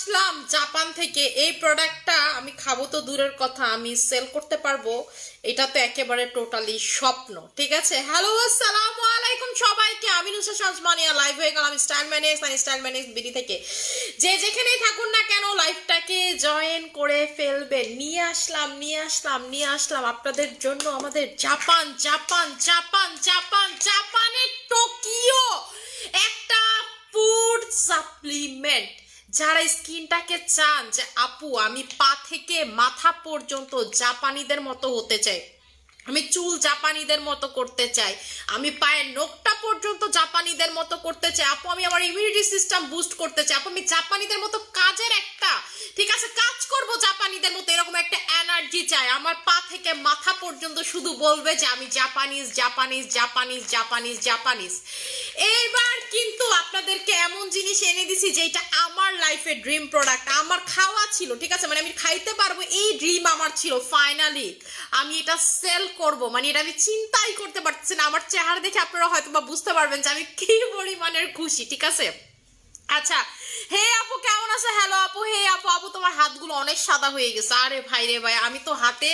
আসলাম Japan থেকে। এই প্রোডাক্টটা আমি খাবো তো দূরের কথা, আমি সেল করতে পারবো এটা তো একেবারে টোটালি স্বপ্ন। ঠিক আছে, হ্যালো আসসালামু আলাইকুম সবাইকে, আমি নুসরাত শামসমানিয়া লাইভ হয়ে গেলাম স্টাইল ম্যানেক্স বিডি থেকে। যে যেখানেই থাকুন না কেন লাইভটাকে জয়েন করে ফেলবেন। নিয়ে আসলাম আপনাদের জন্য আমাদের জাপানের টোকিও একটা ফুড সাপ্লিমেন্ট। যারা স্কিনটাকে চান যে আপু আমি পা থেকে মাথা পর্যন্ত জাপানিদের মতো হতে চাই, আমি চুল জাপানিদের মতো করতে চাই, আমি পায়ের নখটা পর্যন্ত জাপানিদের মতো করতে চাই, আপু আমি আমার ইমিউনিটি সিস্টেম বুস্ট করতে চাই, আপু আমি জাপানিদের মতো কাজের একটা ঠিক আছে কাজ করব জাপানিদের মতো, এরকম একটা এনার্জি চাই। আমার পা থেকে মাথা পর্যন্ত শুধু বলবে যে আমি জাপানিজ। এইবার কিন্তু আপনাদেরকে এমন জিনিস এনে দিছি যেটা আমার লাইফের ড্রিম প্রোডাক্ট, আমার খাওয়া ছিল। ঠিক আছে, মানে আমি খাইতে পারবো এই ড্রিম আমার ছিল। ফাইনালি আমি এটা সেল করব, মানে এটা আমি চিন্তাই করতে পারতেছি না। আমার চেহারা দেখে আপনারা হয়তো বা বুঝতে পারবেন যে আমি কি পরিমাণের খুশি। ঠিক আছে, আচ্ছা হে আপু কেমন আছে? হ্যালো আপু, হে আপু তোমার হাতগুলো অনেক সাদা হয়ে গেছে। আরে ভাই রে ভাই, আমি তো হাতে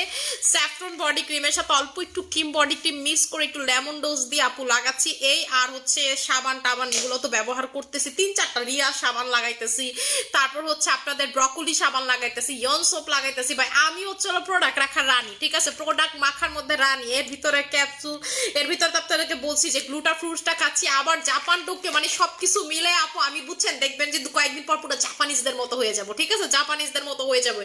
স্যাফরন বডি ক্রিমের সাথে অল্প একটু কিম বডি ক্রিম মিক্স করে একটু লেমন ডোজ দিয়ে আপু লাগাচ্ছি। এই আর হচ্ছে সাবান টাবান এগুলো তো ব্যবহার করতেছি, 3-4টা রিয়া সাবান লাগাইতেছি, তারপর হচ্ছে আপনাদের ব্রকলি সাবান লাগাইতেছি, ইয়ন সোপ লাগাইতেছি। ভাই আমি হচ্ছে প্রোডাক্ট রাখার রানী। ঠিক আছে, প্রোডাক্ট মাখার মধ্যে রানী। এর ভিতরে ক্যাপসুল, এর ভিতরে তো আপনাদেরকে বলছি যে গ্লুটা ফ্রুটসটা খাচ্ছি, আবার জাপান টোকিও, মানে সবকিছু মিলে আপু আমি বুঝছেন দেখবেন যে কয়েকদিন পর পুরো জাপানিজদের মতো হয়ে যাবো। ঠিক আছে, জাপানিজদের মতো হয়ে যাবে।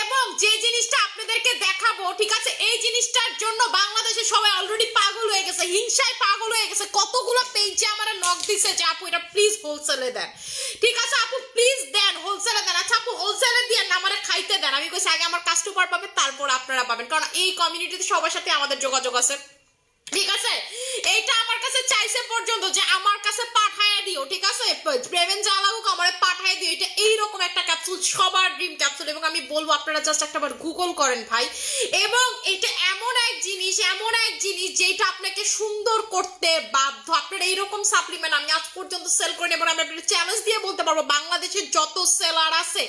এবং যে জিনিসটা আপনাদেরকে দেখাবো, ঠিক আছে, এই জিনিসটার জন্য বাংলাদেশে সবাই অলরেডি পাগল হয়ে গেছে, হিংসায় পাগল হয়ে গেছে। কতগুলো পেজে আমার নক দিছে যে আপু এটা প্লিজ হোলসেলে দেন। ঠিক আছে আপু প্লিজ দেন, হোলসেলে দেন। আচ্ছা আপু হোলসেলে দিয়ে না আমারে খাইতে দেন। আমি কইছি আগে আমার কাস্টমার পাবে তারপর আপনারা পাবেন, কারণ এই কমিউনিটিতে সবার সাথে আমাদের যোগাযোগ আছে। ঠিক আছে, এইটা আমার কাছে চাইছে পর্যন্ত যে আমার কাছে পাঠায় দিও। ঠিক আছে, প্রেমেন জ্বালাউক আমারে পাঠায় দিও। এটা এইরকম একটা ক্যাপসুল, সবার ড্রিম ক্যাপসুল। এবং আমি বলবো আপনারা জাস্ট একটাবার গুগল করেন ভাই। এবং এটা এমন এক জিনিস যেটা আপনাকে সুন্দর করতে বাধ্য। আপনার এইরকম সাপ্লিমেন্ট আমি আজ পর্যন্ত সেল করিনি, এবং আমি আপনাদের চ্যালেঞ্জ দিয়ে বলতে পারবো বাংলাদেশের যত সেলার আছে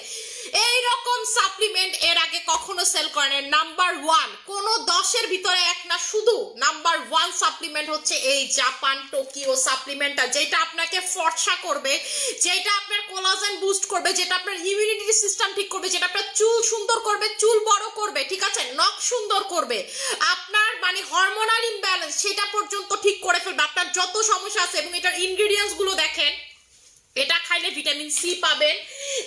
এইরকম সাপ্লিমেন্ট এর আগে কখনো সেল করেন। নাম্বার 1, কোন 10-এর ভিতরে এক না, শুধু নাম্বার 1 সাপ্লিমেন্ট হচ্ছে এই জাপান টোকিও সাপ্লিমেন্টটা, যেটা আপনাকে ফর্সা করবে, যেটা আপনার কোলাজেন বুস্ট করবে, যেটা আপনার ইমিউনিটি সিস্টেম ঠিক করবে, যেটা আপনার চুল সুন্দর করবে, চুল বড় করবে, ঠিক আছে, নখ সুন্দর করবে, আপনার মানে হরমোনাল ইমব্যালেন্স সেটা পর্যন্ত ঠিক করে ফেলবে, আপনার যত সমস্যা আছে। এবং এটার ইনগ্রেডিয়েন্টস গুলো দেখেন, এটা খাইলে ভিটামিন সি পাবেন,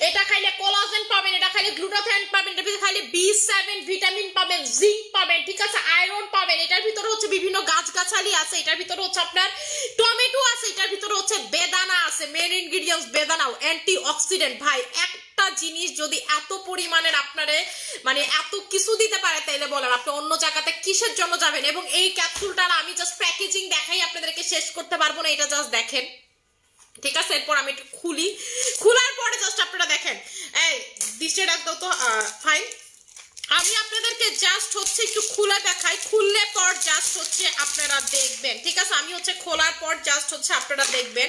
এটা খাইলে কোলাজেন পাবেন, এটা খাইলে গ্লুটাথায়ন পাবেন, এটা খাইলে B7 ভিটামিন পাবেন, জিঙ্ক পাবেন, ঠিক আছে, আয়রন পাবেন। এটার ভিতরে হচ্ছে বিভিন্ন গাছগাছালি আছে, এটার ভিতরে হচ্ছে আপনার টমেটো আছে, এটার ভিতরে হচ্ছে বেদানা আছে, মেন ইনগ্রেডিয়েন্টস বেদানাও, অ্যান্টি অক্সিডেন্ট। ভাই একটা জিনিস যদি এত পরিমাণের আপনারে মানে এত কিছু দিতে পারে তাইলে বলেন আপনি অন্য জায়গাতে কিসের জন্য যাবেন। এবং এই ক্যাপসুলটার আমি জাস্ট প্যাকেজিং দেখাই আপনাদেরকে শেষ করতে পারবো না, এটা জাস্ট দেখেন। ঠিক আছে, এরপর আমি একটু খোলার পরে জাস্ট আপনারা দেখেন। এই ডিসটা রাখ দাও তো, ফাইন। আমি আপনাদেরকে জাস্ট হচ্ছে একটু খুলে দেখাই, খুললে পর জাস্ট হচ্ছে আপনারা দেখবেন। ঠিক আছে, আমি হচ্ছে খোলার পর জাস্ট হচ্ছে আপনারা দেখবেন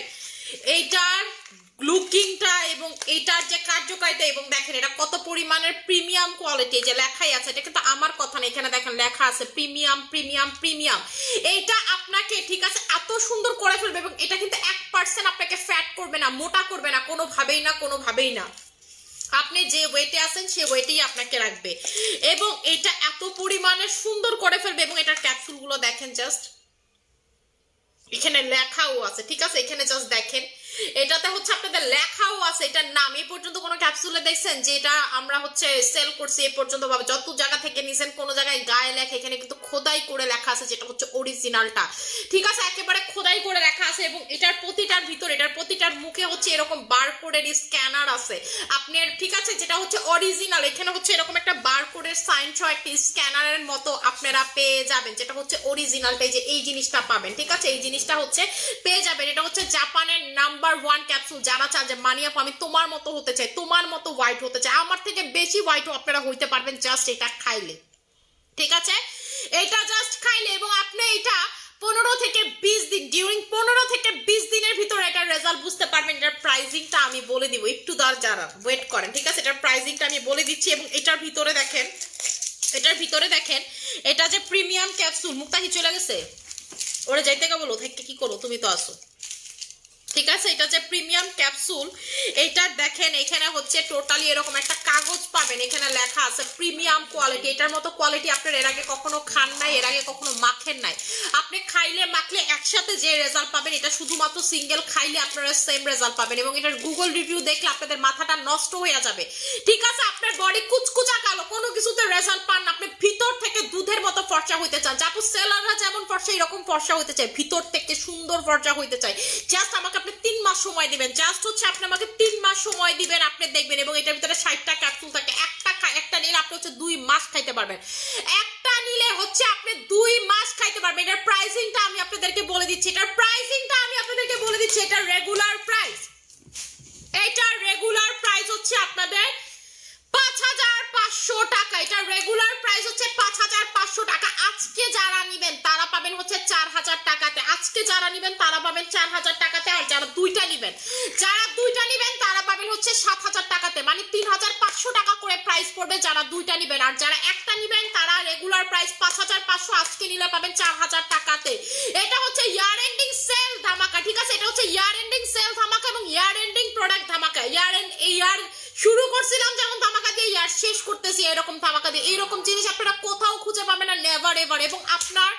এইটার লুকিংটা এবং এইটার যে কার্যকারিতা। এবং দেখেন এটা কত পরিমাণের প্রিমিয়াম কোয়ালিটি, যে লেখাই আছে, এটা কিন্তু আমার কথা না, এখানে দেখেন লেখা আছে প্রিমিয়াম। এইটা আপনাকে ঠিক আছে এত সুন্দর করে ফেলবে। এবং এটা কিন্তু 1% আপনাকে ফ্যাট করবে না, মোটা করবে না, কোনোভাবেই না। আপনি যে ওয়েটে আছেন সে ওয়েটেই আপনাকে রাখবে। এবং এটা এত পরিমাণে সুন্দর করে ফেলবে। এবং এটার ক্যাপসুল গুলো দেখেন, জাস্ট এখানে লেখাও আছে। ঠিক আছে, এখানে জাস্ট দেখেন, এটাতে হচ্ছে আপনাদের লেখাও আছে এটার নাম। এই পর্যন্ত কোনো ক্যাপসুলে দেখছেন যে এটা আমরা হচ্ছে সেল করছি এই পর্যন্ত, যত জায়গা থেকে নিছেন কোনো জায়গায় গায়ে লেখা, এখানে কিন্তু খোদাই করে লেখা আছে যেটা হচ্ছে অরিজিনালটা। ঠিক আছে, একেবারে খোদাই করে লেখা আছে। এবং এটার প্রতিটার ভিতরে, এটার প্রতিটার মুখে হচ্ছে এরকম বারকোডের স্ক্যানার আছে আপনার। ঠিক আছে, যেটা হচ্ছে অরিজিনাল, এখানে হচ্ছে এরকম একটা বারকোডের সাইন সহ একটা স্ক্যানারের মতো আপনারা পেয়ে যাবেন, যেটা হচ্ছে অরিজিনালটাই, যে এই জিনিসটা পাবেন। ঠিক আছে, এই জিনিসটা হচ্ছে পেয়ে যাবেন। এটা হচ্ছে জাপানের নাম্বার 1 ক্যাপসুল। যারা চান যে মানিয়া আমি তোমার মতো হতে চাই, তোমার মতো হোয়াইট হতে চাই, আমার থেকে বেশি হোয়াইট আপনারা হইতে পারবেন জাস্ট এটা খাইলে। ঠিক আছে, এটা জাস্ট খাইলে। এবং আপনি এটা 15 থেকে 20 দিন, ডিউরিং 15 থেকে 20 দিনের ভিতরে এটার রেজাল্ট বুঝতে পারবেন। এটার প্রাইসিংটা আমি বলে দিব, একটু যারা ওয়েট করেন, ঠিক আছে? এটার প্রাইসিংটা আমি বলে দিচ্ছি। এবং এটার ভিতরে দেখেন, এটা যে প্রিমিয়াম ক্যাপসুল, মুক্তা কি চলে গেছে? ওরে যাইতে কে বলো, থেকে কি করো, তুমি তো আসো, ঠিক আছে? এটা যে প্রিমিয়াম ক্যাপসুল, এটা দেখেন এখানে হচ্ছে টোটালি এরকম একটা কাগজ পাবেন, এখানে লেখা আছে প্রিমিয়াম কোয়ালিটি। এটার মতো কোয়ালিটি আপনারা এর আগে কখনো খান নাই, এর আগে কখনো মাখেন নাই। আপনি খাইলে মাখলে একসাথে যে রেজাল্ট পাবেন, এটা শুধুমাত্র সিঙ্গেল খাইলে আপনারা সেম রেজাল্ট পাবেন। এবং এটার গুগল রিভিউ দেখলে আপনাদের মাথাটা নষ্ট হয়ে যাবে, ঠিক আছে? আপনার বডি কুচকুচা কালো, কোনো কিছুতে রেজাল্ট পান না, আপনি ভিতর থেকে দুধের মতো ফর্সা হইতে চান। যাপু সেলাররা যেমন ফর্সা এরকম ফর্সা হইতে চায়, ভিতর থেকে সুন্দর ফর্সা হইতে চায়, জাস্ট আমাকে আপনি 3 মাস সময় দিবেন। জাস্ট হচ্ছে আপনি আমাকে 3 মাস সময় দিবেন, আপনি দেখবেন। এবং এটার ভিতরে 60টা ক্যাপসুল থাকে, একটা নিলে আপনি হচ্ছে 2 মাস খাইতে পারবেন, একটা নিলে হচ্ছে আপনি 2 মাস খাইতে পারবেন। এটার প্রাইসিংটা আমি আপনাদেরকে বলে দিচ্ছি, এটার রেগুলার প্রাইস, হচ্ছে আপনাদের 5500 টাকা। এটা রেগুলার প্রাইস হচ্ছে 5500 টাকা। আজকে যারা নিবেন তারা পাবেন হচ্ছে 4000 টাকাতে, আর যারা দুইটা নিবেন তারা পাবেন হচ্ছে 7000 টাকাতে, মানে 3500 টাকা করে প্রাইস পড়বে যারা দুইটা নিবেন। আর যারা একটা নিবেন তারা রেগুলার প্রাইস 5500, আজকে নিলে পাবেন 4000 টাকাতে। এটা হচ্ছে ইয়ার এন্ডিং সেল ধামাকা, ঠিক আছে? এটা হচ্ছে ইয়ার এন্ডিং সেল ধামাকা এবং ইয়ার এন্ডিং প্রোডাক্ট ধামাকা। ইয়ার শুরু করছিলাম যেমন ধামাকা দিয়ে, ইয়ার শেষ করতেছি এরকম ধামাকা দিয়ে। এইরকম জিনিস আপনারা কোথাও খুঁজে পাবেন না, নেভার এভার। এবং আপনার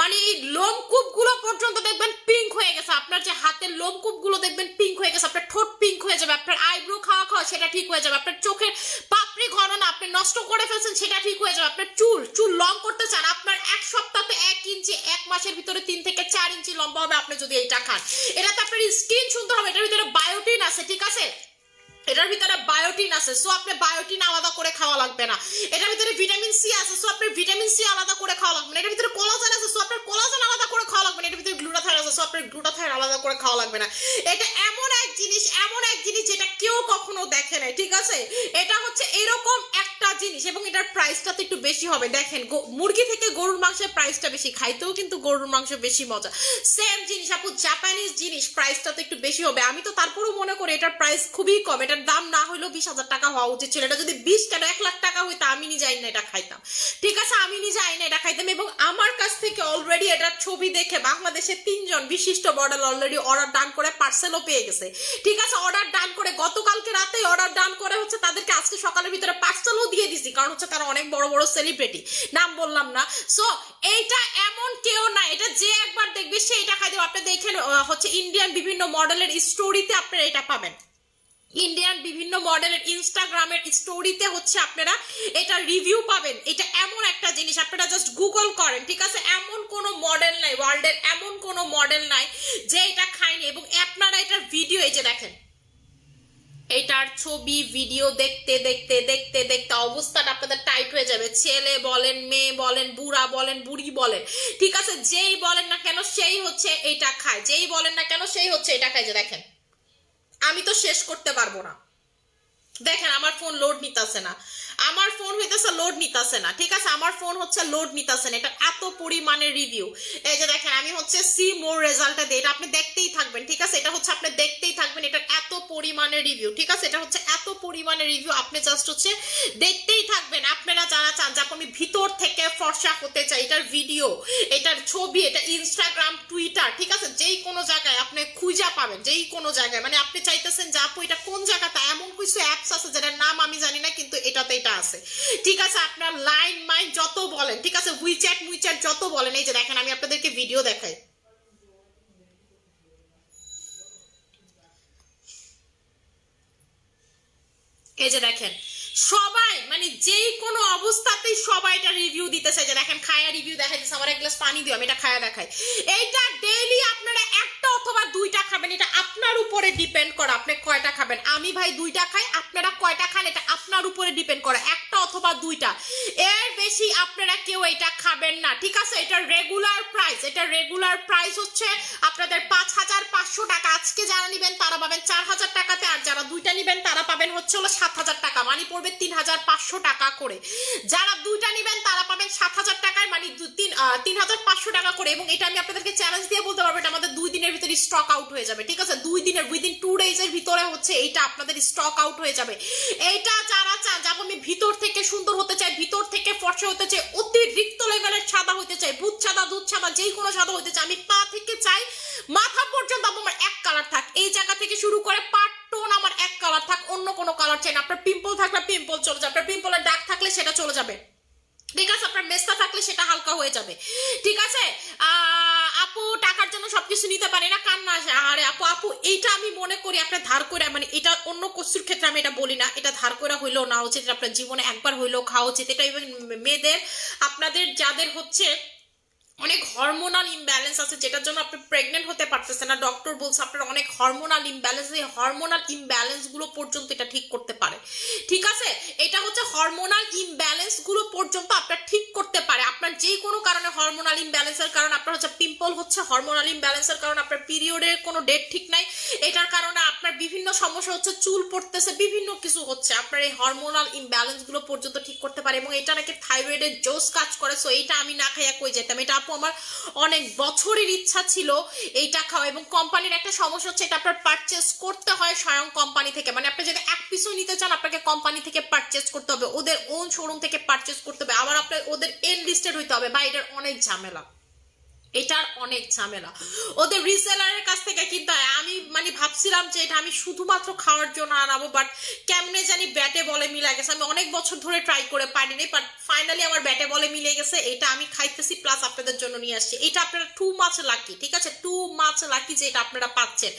মানে এই লোমকূপ গুলো পর্যন্ত দেখবেন পিঙ্ক হয়ে গেছে, আপনার যে হাতের লোমকূপ গুলো দেখবেন পিঙ্ক হয়ে গেছে, আপনার ঠোঁট পিঙ্ক হয়ে যাবে, আপনার আইব্রো খাওয়া সেটা ঠিক হয়ে যাবে, আপনার চোখের পাপড়ি ঘন না আপনি নষ্ট করে ফেলছেন সেটা ঠিক হয়ে যাবে, আপনার চুল লং করতে চান, আপনার 1 সপ্তাহে 1 ইঞ্চি, 1 মাসের ভিতরে 3 থেকে 4 ইঞ্চি লম্বা হবে আপনি যদি এইটা খান। এটাতে আপনার স্কিন সুন্দর হবে, এটার ভিতরে বায়োটিন আছে, ঠিক আছে? সো আপনি বায়োটিন আলাদা করে খাওয়া লাগবে না। এটার ভিতরে ভিটামিন সি আছে, সো আপনার ভিটামিন সি আলাদা করে খাওয়া লাগবে না। এটার ভিতরে কোলাজেন আছে, সো আপনার কোলাজেন আলাদা করে খাওয়া লাগবে না। এটার ভিতরে গ্লুটাথাইন আছে, সো আপনার গ্লুটাথাইন আলাদা করে খাওয়া লাগবে না। এটা এমন এক জিনিস যেটা কেউ কখনো দেখে নাই, ঠিক আছে? এটা হচ্ছে এরকম একটা জিনিস এবং এটার প্রাইসটা তো একটু বেশি হবে। দেখেন, মুরগি থেকে গরুর মাংসের প্রাইসটা বেশি, খাইতেও কিন্তু গরুর মাংস বেশি মজা। সেম জিনিস আপু, জাপানিজ জিনিস, প্রাইসটা তো একটু বেশি হবে। আমি তো তারপরেও মনে করি এটার প্রাইস খুবই কম, এটার দাম না হলেও 20,000 টাকা হওয়া উচিত ছিল। এটা যদি 20 কেন 1 লাখ টাকা হইতো আমি নিজে আইনা এটা খাইতাম, ঠিক আছে? এবং আমার কাছ থেকে অলরেডি এটার ছবি দেখে বাংলাদেশে 3 জন বিশিষ্ট মডেল অলরেডি অর্ডার ডান করে পার্সেলও পেয়ে গেছে, ঠিক আছে? অর্ডার ডান করে গতকালকে রাতে অর্ডার ডান করে হচ্ছে তাদেরকে আজকে সকালের ভিতরে পার্সেলও দিয়ে দিছি, কারণ হচ্ছে তারা অনেক বড় বড় সেলিব্রিটি, নাম বললাম না। সো এইটা এমন কেউ না, এটা যে একবার দেখবে সে এটা খাই দেবে। আপনি দেখেন হচ্ছে ইন্ডিয়ান বিভিন্ন মডেলের স্টোরিতে আপনারা এটা পাবেন, ইন্ডিয়ান বিভিন্ন মডেলের ইনস্টাগ্রামের স্টোরিতে হচ্ছে আপনারা এটা রিভিউ পাবেন। এটা এমন একটা জিনিস, আপনারা জাস্ট গুগল করেন, ঠিক আছে? এমন কোনো মডেল নাই, ওয়ার্ল্ডের এমন কোনো মডেল নাই যে এটা খায়নি। এবং আপনারা এটার ভিডিও, এই যে দেখেন, এটার ছবি ভিডিও দেখতে দেখতে দেখতে দেখতে অবস্থাটা আপনাদের টাইট হয়ে যাবে। ছেলে বলেন, মেয়ে বলেন, বুড়া বলেন, বুড়ি বলেন, ঠিক আছে? যেই বলেন না কেন সেই হচ্ছে এটা খায়, যেই বলেন না কেন সেই হচ্ছে এটা খায়। যে দেখেন, আমি তো শেষ করতে পারবো না। দেখেন আমার ফোন লোড নিতেছে না, আমার ফোন হইতেছে লোড নিতেছে না, ঠিক আছে? আমার ফোন হচ্ছে লোড নিতেছে না। এটা এত পরিমাণে রিভিউ, এই যে দেখেন আমি হচ্ছে সি মোর রেজাল্টটা দিই, এটা আপনি দেখতেই থাকবেন, ঠিক আছে? এটা হচ্ছে আপনি দেখতেই থাকবেন, এটা এত পরিমাণে রিভিউ, ঠিক আছে? এটা হচ্ছে এত পরিমাণে রিভিউ, আপনি জাস্ট হচ্ছে দেখতেই থাকবেন। আপনারা যারা চান যে আমি ভিতর থেকে ফর্সা হতে চাই, এটার ভিডিও, এটার ছবি, এটা ইনস্টাগ্রাম, টুইটার, ঠিক আছে? যেই কোনো জায়গায় আপনি খুঁজা পাবেন, যেই কোনো জায়গায়। মানে আপনি চাইতেছেন যে আপু এটা কোন জায়গাতে, এমন কিছু অ্যাপস আছে যেটার নাম আমি জানি না, কিন্তু এটাতে এটা আছে, ঠিক আছে? আপনার লাইন মাইন যত বলেন, ঠিক আছে? উইচ্যাট যত বলেন, এই যে দেখেন আমি আপনাদেরকে ভিডিও দেখাই, এই যে দেখেন সবাই মানে যেই কোনো অবস্থাতেই সবাই এটা রিভিউ দিতেছে। যে দেখেন খায়া রিভিউ দেখাইতেছে, আমার এক গ্লাস পানি দিও, আমি এটা খায়া দেখাই। এইটা ডেইলি আপনারা একটা অথবা দুইটা খাবেন, এটা আপনার উপরে ডিপেন্ড করে আপনি কয়টা খাবেন। আমি ভাই 2টা খাই, আপনারা কয়টা খান এটা আপনার উপরে ডিপেন্ড করে, একটা অথবা 2টা, এর বেশি আপনারা কেউ এটা খাবেন না, ঠিক আছে। এটা রেগুলার প্রাইস, এটা রেগুলার প্রাইস হচ্ছে আপনাদের 5500 টাকা। আজকে যারা নেবেন তারা পাবেন 4000 টাকাতে, আর যারা 2টা নেবেন তারা পাবেন হচ্ছে 7000 টাকা, মানে পড়বে 3500 টাকা করে। যারা 2টা নেবেন তারা পাবেন 7000 টাকায়, মানে 3500 টাকা করে। এবং এটা আমি আপনাদেরকে চ্যালেঞ্জ দিয়ে বলতে পারবো, এটা আমাদের 2 দিনের ভিতরে স্টক আউট হয়ে যাবে, ঠিক আছে। 2 দিনের উইদিন 2 ডেজের ভিতরে হচ্ছে এইটা আপনাদের স্টক আউট হয়ে যাবে। এইটা যারা চান, যাবো আমি ভিতর থেকে সুন্দর হতে চাই, ভিতর থেকে ফর্সা হতে চাই, অতিরিক্ত লেভেলের সাদা হতে চাই, ভূত সাদা, দুধ সাদা, যেই কোনো সাদা হতে চাই, আমি পা থেকে চাই মাথা পর্যন্ত আমার এক কালার থাক, এই জায়গা থেকে শুরু করে পাট টোন আমার এক কালার থাক, অন্য কোনো কালার চাই না। আপনার পিম্পল থাকলে পিম্পল চলে যাবে, আপনার পিম্পলের দাগ থাকলে সেটা চলে যাবে, ঠিক আছে। আপনার মেস্তা থাকলে সেটা হালকা হয়ে যাবে, ঠিক আছে। আপু টাকার জন্য সবকিছু নিতে পারে না, কান্না আসে। আরে আপু, আপু এইটা আমি মনে করি আপনার ধার করে, মানে এটা অন্য কিছুর ক্ষেত্রে আমি এটা বলি না, এটা ধার করে হইলেও না উচিত, আপনার জীবনে একবার হইলেও খাওয়া উচিত। এটা ইভেন মেয়েদের, আপনাদের যাদের হচ্ছে অনেক হরমোনাল ইমব্যালেন্স আছে, যেটার জন্য আপনি প্রেগনেন্ট হতে পারতেছেন না, ডক্টর বলছে আপনার অনেক হরমোনাল ইমব্যালেন্স, এই হরমোনাল ইমব্যালেন্স গুলো পর্যন্ত এটা ঠিক করতে পারে, ঠিক আছে। এটা হচ্ছে হরমোনাল ইমব্যালেন্স গুলো পর্যন্ত আপনার ঠিক করতে পারে। আপনার যে কোনো কারণে হরমোনাল ইমব্যালেন্সের কারণে আপনার হচ্ছে পিম্পল হচ্ছে, হরমোনাল ইমব্যালেন্সের কারণে আপনার পিরিয়ডের কোনো ডেট ঠিক নাই, এটার কারণে আপনার বিভিন্ন সমস্যা হচ্ছে, চুল পড়তেছে, বিভিন্ন কিছু হচ্ছে, আপনার এই হরমোনাল ইমব্যালেন্স গুলো পর্যন্ত ঠিক করতে পারে। এবং এটা নাকি থাইরয়েডের জোস কাজ করে, সো এইটা আমি না খাইয়া কই যেতাম, এটা আমার অনেক বছরের ইচ্ছা ছিল এইটা খাওয়া। এবং কোম্পানির একটা সমস্যা হচ্ছে, এটা আপনার পারচেজ করতে হয় স্বয়ং কোম্পানি থেকে, মানে আপনি যদি এক পিসও নিতে চান আপনাকে কোম্পানি থেকে পারচেজ করতে হবে, ওদের ওন শোরুম থেকে পারচেজ করতে হবে, আবার আপনার ওদের এনলিস্টেড হইতে হবে। ভাই এটার অনেক ঝামেলা, এটার অনেক ঝামেলা, ওদের রিসেলারের কাছ থেকে কিনতে হয়। আমি মানে ভাবছিলাম যে এটা আমি শুধুমাত্র খাওয়ার জন্য আনাবো, বাট কেমনে জানি ব্যাটে বলে মিলে গেছে। আমি অনেক বছর ধরে ট্রাই করে পারিনি, বাট ফাইনালি আমার ব্যাটে বলে মিলে গেছে। এটা আমি খাইতেছি, প্লাস আপনাদের জন্য নিয়ে আসছি। এটা আপনারা টু মাচ লাকি, ঠিক আছে, টু মাচ লাকি যে এটা আপনারা পাচ্ছেন।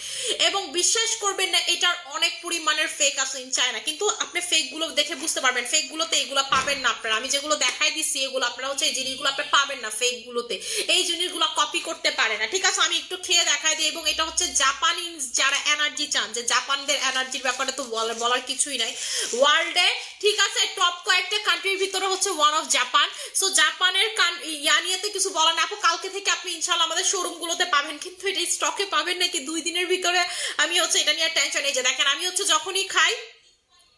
এবং বিশ্বাস করবেন না, এটার অনেক পরিমাণের ফেক আছে ইন চায়না, কিন্তু আপনি ফেক গুলো দেখে বুঝতে পারবেন, ফেক গুলোতে এগুলো পাবেন না আপনারা। আমি যেগুলো দেখাই দিচ্ছি এগুলো আপনারা হচ্ছে এই জিনিসগুলো আপনি পাবেন না ফেক গুলোতে, এই জিনিসগুলো কপি করতে পারে না, ঠিক আছে। আমি একটু খেয়ে দেখাই দিই। এবং এটা হচ্ছে জাপানিজ যারা এনার্জি চান, যে জাপানদের এনার্জির ব্যাপারে তো বলার কিছুই নাই ওয়ার্ল্ডে, ঠিক আছে। টপ কয়েকটা কান্ট্রির ভিতরে হচ্ছে ওয়ান অফ জাপান। সো জাপানের নিয়েতে কিছু বলার না আপু, কালকে থেকে আপনি ইনশাল্লাহ আমাদের শোরুম গুলোতে পাবেন, কিন্তু এটা স্টকে পাবেন নাকি 2 দিনের ভিতরে, আমি হচ্ছে এটা নিয়ে টেনশন। এই যে দেখেন, আমি হচ্ছে যখনই খাই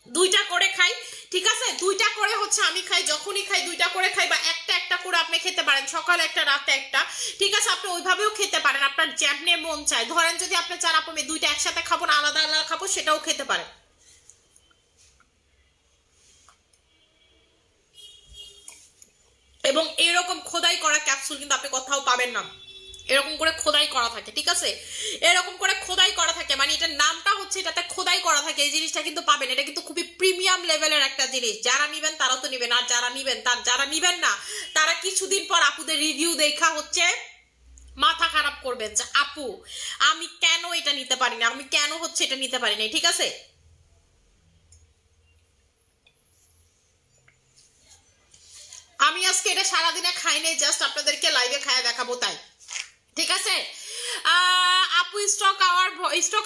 2টা করে খাই, ঠিক আছে, 2টা করে হচ্ছে আমি খাই, যখনই খাই 2টা করে খাই, বা একটা করে আপনি খেতে পারেন, সকালে একটা রাতে একটা, ঠিক আছে। আপনি ওইভাবেও খেতে পারেন, আপনার যেমনে মন চায়। ধরেন যদি আপনি চান আপনি 2টা একসাথে খাবো না, আলাদা আলাদা খাবো, সেটাও খেতে পারেন। এবং এরকম খোদাই করা ক্যাপসুল কিন্তু আপনি কোথাও পাবেন না, এরকম করে খোদাই করা থাকে, ঠিক আছে, এরকম করে খোদাই করা থাকে, মানে এটার নামটা হচ্ছে এটাতে খোদাই করা থাকে, এই জিনিসটা কিন্তু পাবেন। এটা কিন্তু খুবই প্রিমিয়াম লেভেলের একটা জিনিস, যারা নিবেন তারা তো নিবেন, আর যারা নিবেন না তারা কিছুদিন পর আপুদের রিভিউ দেখা হচ্ছে মাথা খারাপ করবেন যে আপু আমি কেন এটা নিতে পারি না, আমি কেন হচ্ছে এটা নিতে পারি না, ঠিক আছে। আমি আজকে এটা সারাদিনে খাই নাই, জাস্ট আপনাদেরকে লাইভে খায়া দেখাবো তাই, ঠিক আছে। আপু স্টক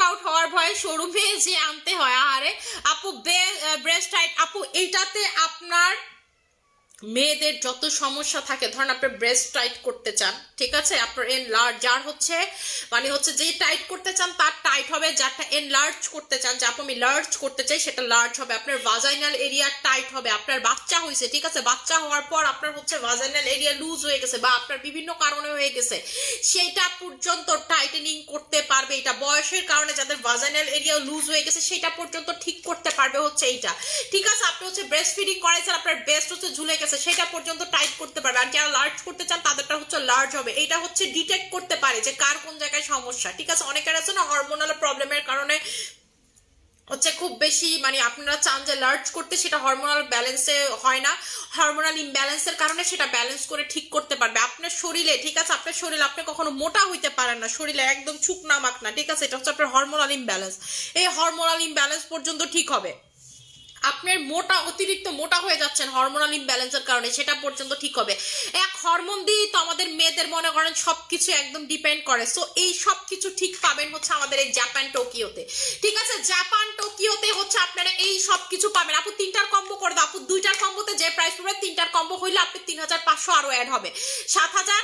আউট হওয়ার ভয়ে শোরুমে যে আনতে হয়। আরে আপু ব্রেস্ট টাইট, আপু এইটাতে আপনার মেয়েদের যত সমস্যা থাকে, ধরেন আপনি ব্রেস্ট টাইট করতে চান, ঠিক আছে, আপনার এনলার্জ যার হচ্ছে মানে হচ্ছে যে টাইট করতে চান তার টাইট হবে, যারটা এনলার্জ করতে চান, যে আপনি লার্জ করতে চাই সেটা লার্জ হবে, আপনার ভাজাইনাল এরিয়া টাইট হবে, আপনার বাচ্চা হয়েছে, ঠিক আছে, বাচ্চা হওয়ার পর আপনার হচ্ছে ভাজাইনাল এরিয়া লুজ হয়ে গেছে বা আপনার বিভিন্ন কারণে হয়ে গেছে, সেইটা পর্যন্ত টাইটেনিং করতে পারবে। এটা বয়সের কারণে যাদের ভাজাইনাল এরিয়া লুজ হয়ে গেছে সেটা পর্যন্ত ঠিক করতে পারবে হচ্ছে এইটা, ঠিক আছে। আপনি হচ্ছে ব্রেস্ট ফিডিং করাইছেন, আপনার ব্রেস্ট হচ্ছে ঝুলে গেছে, সেটা পর্যন্ত টাইট করতে পারবে। আর যারা লার্জ করতে চান তাদেরটা হচ্ছে লার্জ হবে। এটা হচ্ছে ডিটেক্ট করতে পারে যে কার কোন জায়গায় সমস্যা, ঠিক আছে। অনেকের আছে না হরমোনাল প্রবলেমের কারণে হচ্ছে খুব বেশি, মানে আপনারা চান যে লার্জ করতে, সেটা হরমোনাল ব্যালেন্সে হয় না, হরমোনাল ইমব্যালেন্সের কারণে সেটা ব্যালেন্স করে ঠিক করতে পারবে আপনার শরীরে, ঠিক আছে। আপনার শরীরে আপনি কখনো মোটা হইতে পারেন না, শরীরে একদম শুকনা মাখনা, ঠিক আছে, এটা হচ্ছে আপনার হরমোনাল ইমব্যালেন্স, এই হরমোনাল ইমব্যালেন্স পর্যন্ত ঠিক হবে। আপনার অতিরিক্ত মোটা হয়ে যাচ্ছেন হরমোনাল ইমব্যালেন্সের কারণে, সেটা পর্যন্ত ঠিক হবে। এক হরমোন দিয়ে তো আমাদের মেয়েদের মনে করেন সবকিছু একদম ডিপেন্ড করে। সো এই সবকিছু ঠিক পাবেন হচ্ছে আমাদের এই জাপান টোকিওতে, ঠিক আছে? জাপান টোকিওতে হচ্ছে আপনারা এই সবকিছু পাবেন। আপু 3টার কম্বো করে দাও। আপু 2টার কম্বোতে যে প্রাইস পড়বে, 3টার কম্বো হইলে আপনি 3500 আরো অ্যাড হবে, 7000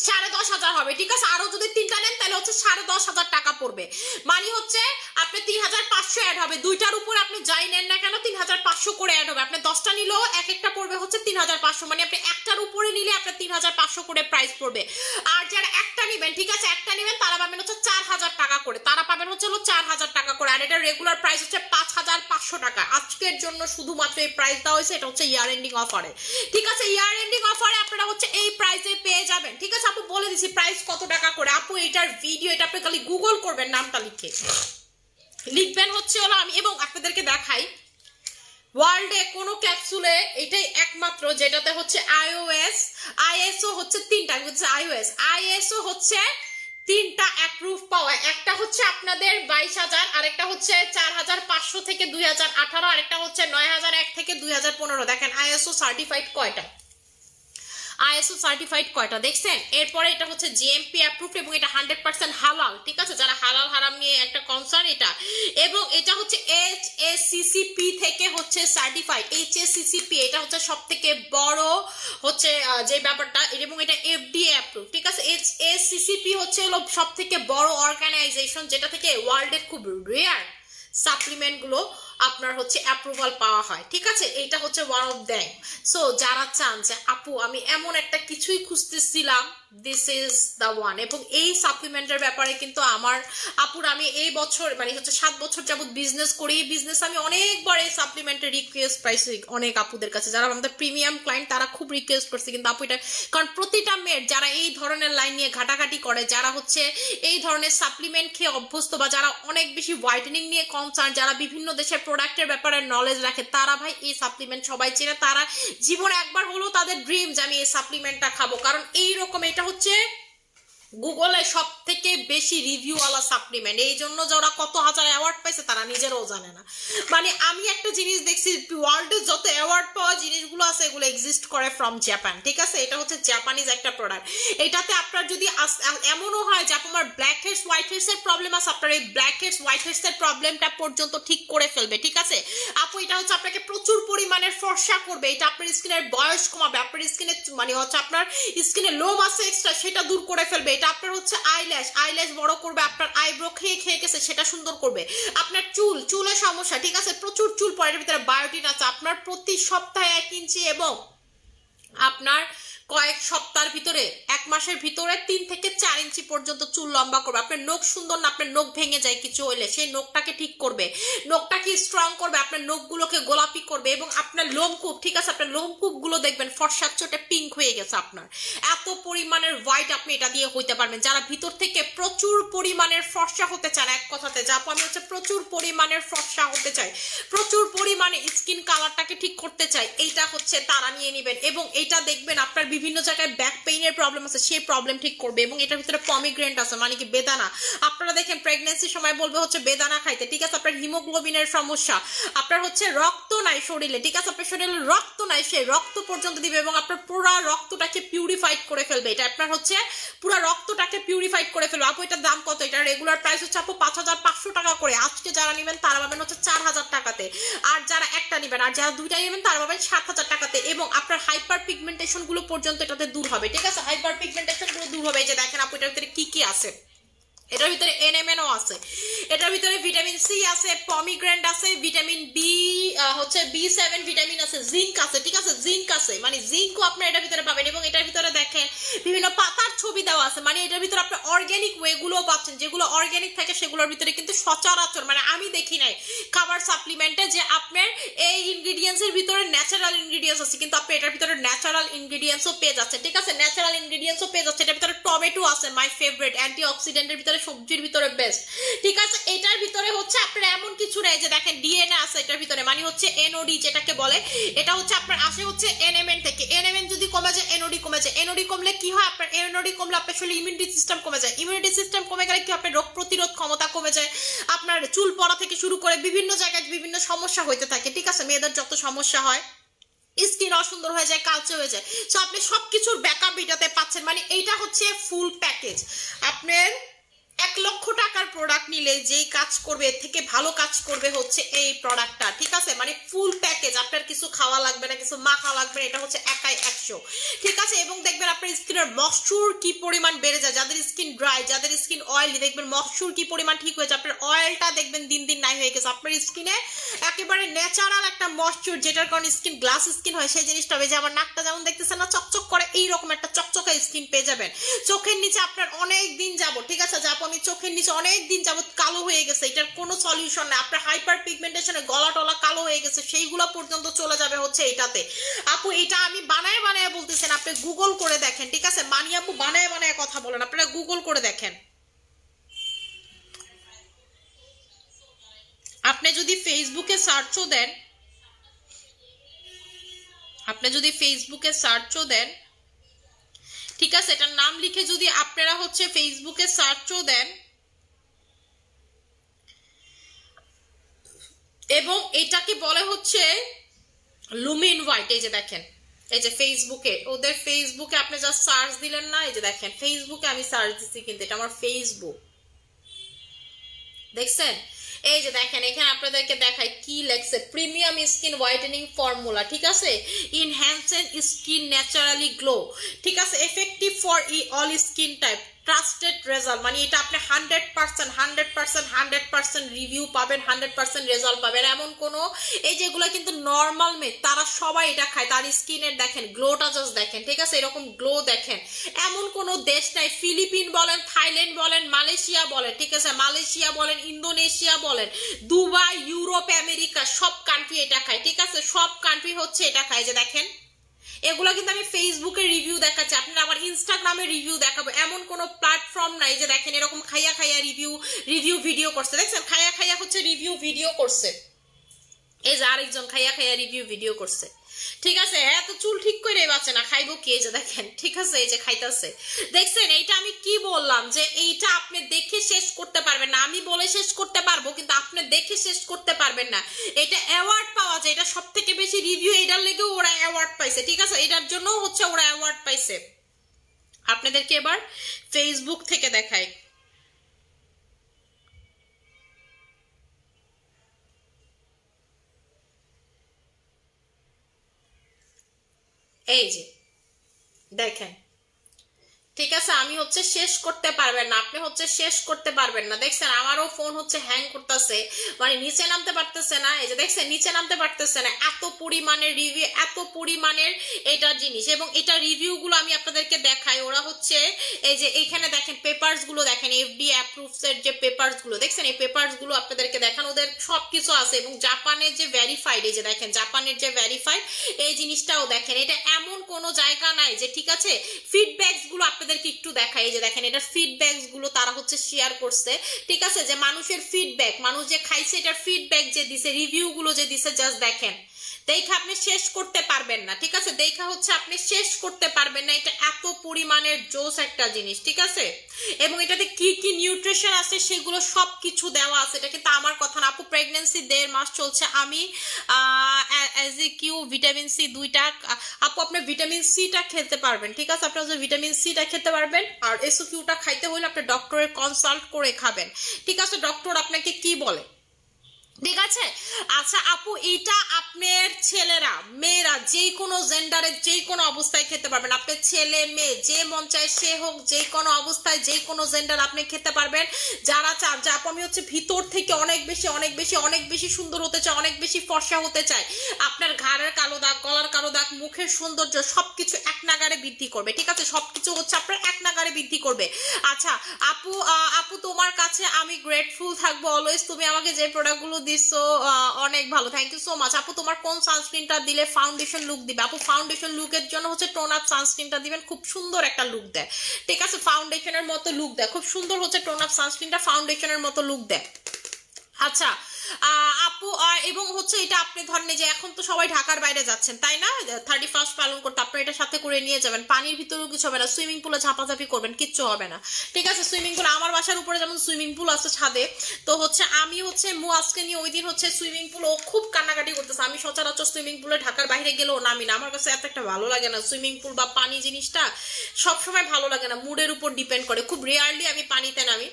10,500 হবে, ঠিক আছে? আরো যদি 3টা নেন তাহলে হচ্ছে 10,500 টাকা পড়বে, মানে হচ্ছে আপনি 3500 অ্যাড হবে। 2টার উপর আপনি যাই নেন না কেন 3500 করে অ্যাড হবে। আপনি 10টা নিলেও এক একটা পড়বে হচ্ছে 3500, মানে আপনি একটার উপরে নিলে আপনার 3500 করে প্রাইস পড়বে। আর যারা একটা নেবেন, ঠিক আছে, একটা নেবেন, তারা পাবেন হচ্ছে 4000 টাকা করে, তারা পাবেন হচ্ছে 4000 টাকা করে। আর এটা রেগুলার প্রাইস হচ্ছে 5500 টাকা। আজকের জন্য শুধুমাত্র এই প্রাইস দেওয়া হয়েছে, এটা হচ্ছে ইয়ার এন্ডিং অফারে, ঠিক আছে? ইয়ার এন্ডিং অফারে আপনারা হচ্ছে এই প্রাইসে পেয়ে যাবেন, ঠিক আছে? আপু বলে দিছি প্রাইস কত টাকা করে। আপু এটার ভিডিও, এটা আপনি খালি গুগল করবেন, নামটা লিখবেন হচ্ছে হলো আমি, এবং আপনাদেরকে দেখাই ওয়ার্ল্ডে কোনো ক্যাপসুলে এটাই একমাত্র যেটাতে হচ্ছে আইএসও হচ্ছে 3টা, হচ্ছে আইএসও হচ্ছে 3টা অ্যাপ্রুভ পাওয়া। একটা হচ্ছে আপনাদের 22,000, আরেকটা হচ্ছে 4500 থেকে 2018, আরেকটা হচ্ছে 9001 থেকে 2015। দেখেন আইএসও সার্টিফাইড কয়টা, আইএসও সার্টিফাইড কয়টা দেখছেন? এরপরে এটা হচ্ছে জিএমপি অ্যাপ্রুভড এবং এটা 100% হালাল, ঠিক আছে? যারা হালাল হারাম নিয়ে একটা কনসার্ন এটা, এবং এটা হচ্ছে এইচএসসিসিপি থেকে হচ্ছে সার্টিফাইড। এইচএসসিসিপি এটা হচ্ছে সবথেকে বড় হচ্ছে যে ব্যাপারটা, এবং এটা এফডিএ অ্যাপ্রুভ, ঠিক আছে? এইচএসসিসিপি হচ্ছে হলো সবথেকে বড় অর্গানাইজেশন যেটা থেকে ওয়ার্ল্ডের খুব রেয়ার সাপ্লিমেন্ট গুলো আপনার হচ্ছে অ্যাপ্রুভাল পাওয়া হয়, ঠিক আছে? এইটা হচ্ছে ওয়ান অফ দ্যাম। সো যারা চান যে আপু আমি এমন একটা কিছুই খুঁজতেছিলাম, দিস ইজ দ্য ওয়ান। এবং এই সাপ্লিমেন্টের ব্যাপারে কিন্তু আমার আপুর, আমি এই বছর মানে হচ্ছে 7 বছর যাবত বিজনেস করি, বিজনেস আমি অনেকবার এই সাপ্লিমেন্টের রিকোয়েস্ট পাইছি অনেক আপুদের কাছে, যারা আমাদের প্রিমিয়াম ক্লায়েন্ট, তারা খুব রিকোয়েস্ট করছে। কিন্তু আপু এটা, কারণ প্রতিটা মেয়ের যারা এই ধরনের লাইন নিয়ে ঘাটাঘাটি করে, যারা হচ্ছে এই ধরনের সাপ্লিমেন্ট খেয়ে অভ্যস্ত, বা যারা অনেক বেশি হোয়াইটেনিং নিয়ে কনসার্ন, যারা বিভিন্ন দেশের প্রোডাক্টের ব্যাপারে নলেজ রাখে, তারা ভাই এই সাপ্লিমেন্ট সবাই চেনে। তারা জীবনে একবার হলেও তাদের ড্রিম যে আমি এই সাপ্লিমেন্টটা খাবো, কারণ এইরকম এটা হচ্ছে গুগলে সব থেকে বেশি রিভিউওয়ালা সাপ্লিমেন্ট। এই জন্য যে ওরা কত হাজার অ্যাওয়ার্ড পাইছে তারা নিজেরাও জানে না। মানে আমি একটা জিনিস দেখছি, ওয়ার্ল্ডে যত অ্যাওয়ার্ড পাওয়া জিনিসগুলো আছে এগুলো এক্সিস্ট করে ফ্রম জাপান, ঠিক আছে? এটা হচ্ছে জাপানিজ একটা প্রোডাক্ট। এটাতে আপনার যদি এমনও হয় যে আপনার ব্ল্যাক হেডস হোয়াইট হেডস এর প্রবলেম আছে, আপনার এই ব্ল্যাক হেডস হোয়াইট হেডস এর প্রবলেমটা পর্যন্ত ঠিক করে ফেলবে, ঠিক আছে? আপু এটা হচ্ছে আপনাকে প্রচুর পরিমাণের ফর্সা করবে, এটা আপনার স্কিনের বয়স কমাবে, আপনার স্কিনে মানে হচ্ছে আপনার স্কিনে লোম আছে এক্সট্রা সেটা দূর করে ফেলবে। এটা আপনার হচ্ছে আইল্যাশ বড় করবে, আপনার আইব্রো খেয়ে গেছে সেটা সুন্দর করবে, আপনার চুলের সমস্যা, ঠিক আছে? প্রচুর চুল পড়ে, এর ভিতরে বায়োটিন আছে, আপনার প্রতি সপ্তাহে 1 ইঞ্চি এবং আপনার কয়েক সপ্তাহের ভিতরে 1 মাসের ভিতরে 3 থেকে 4 ইঞ্চি পর্যন্ত চুল লম্বা করবে। আপনার নখ সুন্দর না, আপনার নখ ভেঙে যায় কিছু হইলে, সেই নখটাকে ঠিক করবে, নখটাকে স্ট্রং করবে, আপনার নখগুলোকে গোলাপি করবে, এবং আপনার লোমকূপ, ঠিক আছে, আপনার লোমকূপ গুলো দেখবেন ফর্সা চোটে পিঙ্ক হয়ে গেছে। আপনার এত পরিমাণের হোয়াইট আপনি এটা দিয়ে হইতে পারবেন। যারা ভিতর থেকে প্রচুর পরিমাণের ফর্সা হতে চান, এক কথাতে যাবো আমি হচ্ছে প্রচুর পরিমাণের ফর্সা হতে চাই, প্রচুর পরিমাণে স্কিন কালারটাকে ঠিক করতে চাই, এইটা হচ্ছে তারা নিয়ে নেবেন। এবং এইটা দেখবেন আপনার বিভিন্ন জায়গায় ব্যাক পেইনের প্রবলেম আছে, সেই প্রবলেম ঠিক করবে। এবং এটার ভিতরে পমিগ্রেনেট আছে, মানে কি বেদানা। আপনারা দেখেন প্রেগন্যান্সির সময় বলবে হচ্ছে বেদানা খাইতে, ঠিক আছে? আপনার হিমোগ্লোবিনের সমস্যা, আপনার হচ্ছে রক্ত নাই শরীরে, ঠিক আছে? আপনার শরীরে রক্ত নাই, সেই রক্ত পর্যন্ত দিবে এবং আপনার পুরো রক্তটাকে পিউরিফাইড করে ফেলবে। এটা আপনার হচ্ছে পুরো রক্তটাকে পিউরিফাইড করে ফেলবে। আপু এটার দাম কত? এটা রেগুলার প্রাইস হচ্ছে আপু 5500 টাকা করে। আজকে যারা নেবেন তারা পাবেন হচ্ছে 4000 টাকাতে, আর যারা একটা নেবেন আর যারা 2টা নেবেন তারা পাবেন 7000 টাকাতে। এবং আপনার হাইপার পিগমেন্টেশন গুলো পর্যন্ত এটাতে দূর হবে, ঠিক আছে? হাইপার পিগমেন্টেশন গুলো দূর হবে। এই যে দেখেন আপু এটার ভিতরে কি আছে, এটার ভিতরে এনএমএনও আছে, এটার ভিতরে ভিটামিন সি আছে, পমিগ্রেনেট আছে, ভিটামিন বি হচ্ছে B7 ভিটামিন আছে, জিঙ্ক আছে, ঠিক আছে? জিঙ্ক আছে, মানে জিঙ্কও আপনার এটার ভিতরে পাবেন। এবং এটার ভিতরে দেখেন বিভিন্ন পাতার ছবি দেওয়া আছে, মানে এটার ভিতরে আপনি অর্গানিক ওয়েগুলো পাচ্ছেন, যেগুলো অর্গানিক থাকে সেগুলোর ভিতরে কিন্তু সচরাচর মানে আমি দেখি নাই খাবার সাপ্লিমেন্টে যে আপনার এই ইনগ্রিডিয়েন্টস এর ভিতরে ন্যাচারাল ইনগ্রিডিয়েন্টস আছে, কিন্তু আপনি এটার ভিতরে ন্যাচারাল ইনগ্রিডিয়েন্টসও পেয়ে যাচ্ছেন, ঠিক আছে? ন্যাচারাল ইনগ্রিডিয়েন্টসও পেয়ে যাচ্ছে। এটার ভিতরে টমেটো আছে, মাই ফেভারিট অ্যান্টি অক্সিডেন্টের ভিতরে ভিতরে সবজির ভিতরে বেস্ট, ঠিক আছে। এটার ভিতরে হচ্ছে আপনার এমন কিছু নেই যে দেখেন ডিএনএ আছে এটার ভিতরে, মানে হচ্ছে এনওডি যেটাকে বলে, এটা হচ্ছে আপনার আসে হচ্ছে এনএমএন থেকে। এনএমএন যদি কমে যায় এনওডি কমে যায়। এনওডি কমলে কি হয়, আপনার এনওডি কমলে আপনার শরীরে ইমিউনিটি সিস্টেম কমে যায়। ইমিউনিটি সিস্টেম কমে গেলে কি আপনার রোগ প্রতিরোধ ক্ষমতা কমে যায়, আপনার চুল পড়া থেকে শুরু করে বিভিন্ন জায়গায় বিভিন্ন সমস্যা হইতে থাকে, ঠিক আছে। মেয়েদের যত সমস্যা হয়, স্কিন অসুন্দর হয়ে যায়, কালচে হয়ে যায়, সো আপনি সবকিছুর ব্যাকআপ এটাতে পাচ্ছেন। মানে এইটা হচ্ছে ফুল প্যাকেজ। আপনার 1 লক্ষ টাকার প্রোডাক্ট নিলে যেই কাজ করবে এর থেকে ভালো কাজ করবে হচ্ছে এই প্রোডাক্টটা, ঠিক আছে। মানে ফুল প্যাকেজ, আপনার কিছু খাওয়া লাগবে না, কিছু মাখা লাগবে না, এটা হচ্ছে একাই 100, ঠিক আছে। এবং দেখবেন আপনার স্কিনের ময়েশ্চার কি পরিমাণ বেড়ে যায়, যাদের স্কিন ড্রাই, যাদের স্কিন অয়েলি, দেখবেন ময়েশ্চার কি পরিমাণ ঠিক হয়েছে, আপনার অয়েলটা দেখবেন দিন দিন নাই হয়ে গেছে, আপনার স্কিনে একেবারে ন্যাচারাল একটা ময়েশ্চার, যেটার কারণে স্কিন গ্লাস স্কিন হয় সেই জিনিসটা হবে। যে আমার নাকটা যেমন দেখতেছেন না চকচক করে, এইরকম একটা চকচকা স্কিন পেয়ে যাবেন। চোখের নিচে আপনার অনেক দিন যাব, ঠিক আছে, যাব আমি চোখের নিচে অনেক দিন যাবত কালো হয়ে গেছে, এটার কোনো সলিউশন নেই। আপনার হাইপার পিগমেন্টেশনে গলা টলা কালো হয়ে গেছে, সেইগুলো পর্যন্ত চলে যাবে হচ্ছে এটাতে। আপু এটা আমি বানায় বানায় বলতেছেন, আপনি গুগল করে দেখেন, ঠিক আছে। মানি আপু বানায় বানায় কথা বলেন, আপনারা গুগল করে দেখেন। আপনি যদি ফেসবুকে সার্চও দেন, আপনি যদি ফেসবুকে সার্চও দেন, ঠিক আছে, এটার নাম লিখে যদি আপনারা হচ্ছে ফেসবুকে সার্চও দেন, এবং এটাকে বলে হচ্ছে লুমিন হোয়াইট। এই যে দেখেন, এই যে ফেসবুকে, ওদের ফেসবুকে আপনি যা সার্চ দিলেন না, এই যে দেখেন ফেসবুকে আমি সার্চ দিচ্ছি, কিন্তু এটা আমার ফেসবুক, দেখছেন। এই যে দেখেন এখানে আপনাদেরকে দেখাই কি লেখছে, প্রিমিয়াম স্কিন হোয়াইটেনিং ফর্মুলা, ঠিক আছে, ইনহ্যান্সেন স্কিন ন্যাচারালি গ্লো, ঠিক আছে, effective for all skin type, trusted result. মানে এটা আপনি 100% রিভিউ পাবেন, 100% রেজাল্ট পাবেন। এমন কোনো, এই যেগুলো কিন্তু নর্মাল মেয়ে তারা সবাই এটা খায়, তার স্কিনের দেখেন গ্লোটা জাস্ট দেখেন, ঠিক আছে, এরকম গ্লো দেখেন। এমন কোনো দেশ নাই, ফিলিপিন বলেন, থাইল্যান্ড বলেন, মালয়েশিয়া বলেন, ঠিক আছে, মালয়েশিয়া বলেন, ইন্দোনেশিয়া বলেন, দুবাই, ইউরোপ, আমেরিকা, সব কান্ট্রি এটা খায়, ঠিক আছে, সব কান্ট্রি হচ্ছে এটা খায়। যে দেখেন এগুলো কিন্তু আমি ফেসবুকে রিভিউ দেখাচ্ছি, আপনারা আবার ইনস্টাগ্রামে রিভিউ দেখাবো, এমন কোনো প্ল্যাটফর্ম নাই। যে দেখেন এরকম খাইয়া খাইয়া রিভিউ ভিডিও করছে, দেখছেন খাইয়া খাইয়া হচ্ছে রিভিউ ভিডিও করছে, এই যে আরেকজন খাইয়া খাইয়া রিভিউ ভিডিও করছে, ঠিক আছে। এত চুল ঠিক করে বাঁচে না, খাইবো কি, এই যে দেখেন, ঠিক আছে, এই যে খাইতেছে, দেখছেন। এইটা আমি কি বললাম যে এইটা আপনি দেখে শেষ করতে পারবেন না, আমি বলে শেষ করতে পারবো কিন্তু আপনি দেখে শেষ করতে পারবেন না। এটা অ্যাওয়ার্ড পাওয়া যায়, এটা সব থেকে বেশি রিভিউ, এটার লেগেও ওরা অ্যাওয়ার্ড পাইছে, ঠিক আছে, এটার জন্য হচ্ছে ওরা অ্যাওয়ার্ড পাইছে। আপনাদেরকে এবার ফেসবুক থেকে দেখাই, এই যে দেখেন, ঠিক আছে। আমি হচ্ছে শেষ করতে পারবেন না, আপনি হচ্ছে শেষ করতে পারবেন না, দেখছেন আমারও ফোন হচ্ছে হ্যাং করতেছে, মানে নিচে নামতে পারতেছে না, এই যে দেখছেন নিচে নামতে পারতেছে না, এত পরিমাণের রিভিউ, এত পরিমাণের এটা জিনিস। এবং এটা রিভিউ গুলো আমি আপনাদেরকে দেখাই, ওরা হচ্ছে এই যে এইখানে দেখেন পেপারস গুলো দেখেন, এফডি অ্যাপ্রুভস এর যে পেপারস গুলো দেখছেন, এই পেপারস গুলো আপনাদেরকে দেখান, ওদের সবকিছু আছে। এবং জাপানের যে ভেরিফাইড, এই যে দেখেন জাপানের যে ভেরিফাইড, এই জিনিসটাও দেখেন। এটা এমন কোনো জায়গা নাই যে, ঠিক আছে, ফিডব্যাকস গুলো আপনাদেরকে একটু দেখাই, এই যে দেখেন এটার ফিডব্যাকস গুলো তারা হচ্ছে শেয়ার করছে, ঠিক আছে, যে মানুষের ফিডব্যাক, মানুষ যে খাইছে এটার ফিডব্যাক যে দিছে, রিভিউ গুলো যে দিছে, জাস্ট দেখেন। দেখা আপনি শেষ করতে পারবেন না, ঠিক আছে, দেখা হচ্ছে আপনি শেষ করতে পারবেন না, এটা এত পরিমাণের জোস একটা জিনিস, ঠিক আছে। এবং এটাতে কি কি নিউট্রিশন আছে সেগুলো সবকিছু দেওয়া আছে, এটা কিন্তু আমার কথা না। আপু প্রেগনেন্সি 1.5 মাস চলছে, আমি এজ এ কিউ ভিটামিন সি 2টা, আপু আপনি ভিটামিন সিটা খেতে পারবেন, ঠিক আছে, আপনার যে ভিটামিন সিটা খেতে পারবেন। আর এসও কিউটা খাইতে হলে আপনি ডক্টরের কনসাল্ট করে খাবেন, ঠিক আছে, ডক্টর আপনাকে কি বলে, ঠিক আছে। আচ্ছা আপু এটা আপনার ছেলেরা মেয়েরা যে কোনো জেন্ডারে যে কোনো অবস্থায় খেতে পারবেন, আপনার ছেলে মেয়ে যে মন চায় সে হোক, যে কোনো অবস্থায় যে কোনো জেন্ডার আপনি খেতে পারবেন। যারা চান যে আপু আমি হচ্ছে ভিতর থেকে অনেক বেশি সুন্দর হতে চাই, অনেক বেশি ফর্সা হতে চাই, আপনার ঘাড়ের কালো দাগ, গলার কালো দাগ, মুখের সৌন্দর্য সবকিছু এক নাগারে বৃদ্ধি করবে, ঠিক আছে, সবকিছু হচ্ছে আপনার এক নাগারে বৃদ্ধি করবে। আচ্ছা আপু তোমার কাছে আমি গ্রেটফুল থাকবো অলওয়েজ, তুমি আমাকে যে প্রোডাক্টগুলো দিছো, অনেক ভালো, থ্যাংক ইউ সো মাচ আপু। তোমার কোন সানস্ক্রিনটা দিলে ফাউন্ডেশন লুক দিবে? আপু ফাউন্ডেশন লুকের জন্য হচ্ছে টোন আপ সানস্ক্রিনটা দিবেন, খুব সুন্দর একটা লুক দেয়, ঠিক আছে, ফাউন্ডেশনের মতো লুক দেয়, খুব সুন্দর হচ্ছে টোন আপ সানস্ক্রিনটা ফাউন্ডেশনের মতো লুক দেয়। আচ্ছা আপু, এবং হচ্ছে এটা আপনি ধরেন যে এখন তো সবাই ঢাকার বাইরে যাচ্ছেন তাই না, 31st পালন করতে, আপনি এটা সাথে করে নিয়ে যাবেন, পানির ভিতরেও কিছু হবে না, সুইমিং পুলে ঝাপাঝাপি করবেন, কিচ্ছু হবে না, ঠিক আছে। সুইমিং পুল, আমার বাসার উপরে যেমন সুইমিং পুল আছে ছাদে, তো হচ্ছে আমি হচ্ছে আজকে নিয়ে ওই দিন হচ্ছে সুইমিং পুল, ও খুব কান্নাকাটি করতেছে, আমি সচরাচর সুইমিং পুলে ঢাকার বাইরে গেলেও নামি না, আমার কাছে এত একটা ভালো লাগে না সুইমিং পুল বা পানি জিনিসটা, সবসময় ভালো লাগে না, মুডের উপর ডিপেন্ড করে, খুব রেয়ারলি আমি পানিতে নামি।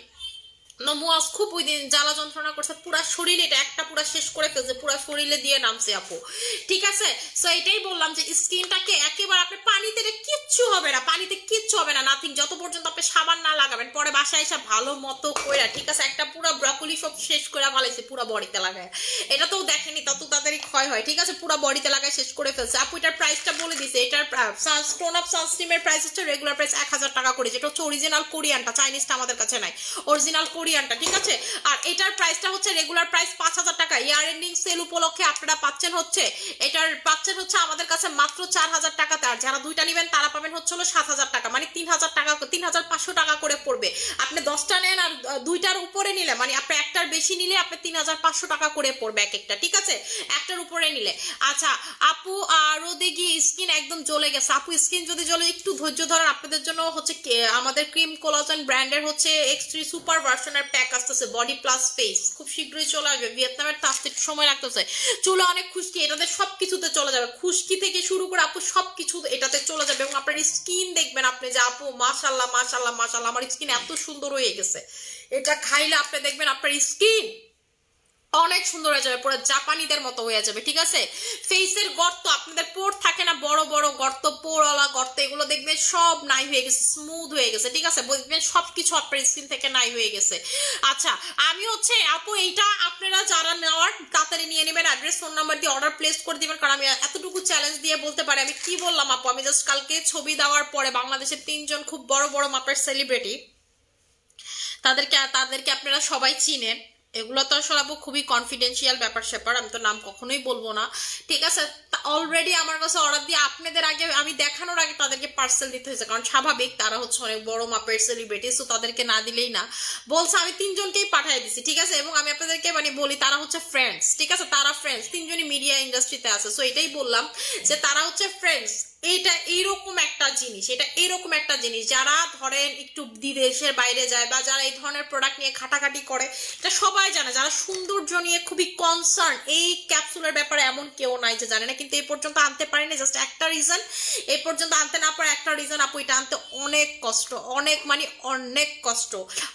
মুয়াজ খুব ওই দিন জ্বালা যন্ত্রণা করছে, পুরা শরীরে, এটা একটা পুরা শেষ করে ফেলছে, পুরা শরীরে দিয়ে নামছে আপু, ঠিক আছে। সো এটাই বললাম যে স্কিনটাকে একেবারে আপনি পানিতে কিচ্ছু হবে না, পানিতে কিচ্ছু হবে না, নাথিং, যত পর্যন্ত আপনি সাবান না লাগাবেন, পরে বাসায় এসে ভালো মতো কইরা, ঠিক আছে, একটা পুরা ব্রকলি সব শেষ করে ফেলাইছে পুরা বডিতে লাগায়, এটা তো দেখেনি তত তাড়াতাড়ি ক্ষয় হয়, ঠিক আছে, পুরা বডিতে লাগায় শেষ করে ফেলছে আপু। এটার প্রাইসটা বলে দিছে, এটার টোন আপ সানস্ক্রিমের প্রাইস হচ্ছে রেগুলার প্রাইস 1000 টাকা করে, যেটা হচ্ছে অরিজিনাল কোরিয়ানটা, চাইনিজটা আমাদের কাছে নাই, অরিজিনাল কোরিয়ানটা, ঠিক আছে। আর এটার প্রাইসটা হচ্ছে রেগুলার প্রাইস 5000 টাকা, ইয়ার এন্ডিং সেল উপলক্ষে আপনারা পাচ্ছেন হচ্ছে আমাদের কাছে মাত্র 4000 টাকাতে, আর যারা দুইটা নেবেন তারা পাবেন হচ্ছে 7000 টাকা, মানে 3000 টাকা, 3500 টাকা করে পড়বে। আপনি 10টা নেন আর দুইটার উপরে নিলে, মানে আপনি একটার বেশি নিলে আপনি 3500 টাকা করে পড়বে এক একটা, ঠিক আছে, একটার উপরে নিলে। আচ্ছা আপু, রোদে গিয়ে স্কিন একদম জ্বলে গেছে, আপু স্কিন যদি জ্বলে একটু ধৈর্য ধরেন, আপনাদের জন্য হচ্ছে আমাদের ক্রিম কোলাজেন ব্র্যান্ডের হচ্ছে X3 সুপার ভার্সনের প্যাক আসতেছে, বডি প্লাস ফেস, খুব শীঘ্রই চলে আসবে, ভিয়েতনামের তো আসতে একটু সময় লাগতেছে, চুলে অনেক খুশকি, এটাতে সবকিছুতে চলে যাবে, খুশকি থেকে শুরু করে আপু সবকিছু এটাতে চলে যাবে, এবং আপনার স্কিন দেখবেন আপনি যে আপু মাশাল্লাহ মাশাল্লাহ মাশাল্লাহ, আমার স্কিন এত সুন্দর হয়ে গেছে, এটা খাইলে আপনি দেখবেন আপনার স্কিন অনেক সুন্দর হয়ে যাবে, পুরো জাপানিদের মতো হয়ে যাবে, ঠিক আছে। ফেসের গর্ত, আপনাদের পোর থাকে না, বড় বড় গর্ত, পোরওয়ালা গর্ত, এগুলো দেখবেন সব নাই হয়ে গেছে, স্মুথ হয়ে গেছে, ঠিক আছে, দেখবেন সবকিছু আপনার স্কিন থেকে নাই হয়ে গেছে। আচ্ছা আমি হচ্ছে আপু, এইটা আপনারা যারা নেওয়ার তাড়াতাড়ি নিয়ে নেবেন, অ্যাড্রেস ফোন নাম্বার দিয়ে অর্ডার প্লেস করে দিবেন, কারণ আমি এতটুকু চ্যালেঞ্জ দিয়ে বলতে পারি, আমি কি বললাম আপু, আমি জাস্ট কালকে ছবি দেওয়ার পরে বাংলাদেশের 3 জন খুব বড় বড় মাপের সেলিব্রিটি, তাদেরকে আপনারা সবাই চিনেন, এগুলো তো আসলে আপু খুবই কনফিডেন্সিয়াল ব্যাপার স্যাপার, আমি তো নাম কখনোই বলবো না, ঠিক আছে। অলরেডি আমার কাছে অর্ডার দিয়ে আপনাদের আগে, আমি দেখানোর আগে তাদেরকে পার্সেল দিতে হয়েছে, কারণ স্বাভাবিক তারা হচ্ছে অনেক বড় মাপের সেলিব্রিটি, সো তাদেরকে না দিলেই না, বলছে আমি 3 জনকেই পাঠিয়ে দিছি, ঠিক আছে, এবং আমি আপনাদেরকে মানে বলি তারা হচ্ছে ফ্রেন্ডস, ঠিক আছে, তারা ফ্রেন্ডস, 3 জনই মিডিয়া ইন্ডাস্ট্রিতে আছে, সো এটাই বললাম যে তারা হচ্ছে ফ্রেন্ডস। এটা এইরকম একটা জিনিস, এটা এরকম একটা জিনিস, যারা ধরেন একটু দেশের বাইরে যায় বা যারা এই ধরনের প্রোডাক্ট নিয়ে খাটাখাটি করে, এটা সবাই জানে, যারা সৌন্দর্য নিয়ে খুবই কনসার্ন, এই ক্যাপসুলের ব্যাপারে এমন কেউ নাই যে জানে না, কিন্তু এই পর্যন্ত আনতে পারিনি, জাস্ট একটা রিজন, এই পর্যন্ত আনতে না পারে একটা রিজন আপু, এটা আনতে অনেক কষ্ট, অনেক মানে অনেক কষ্ট,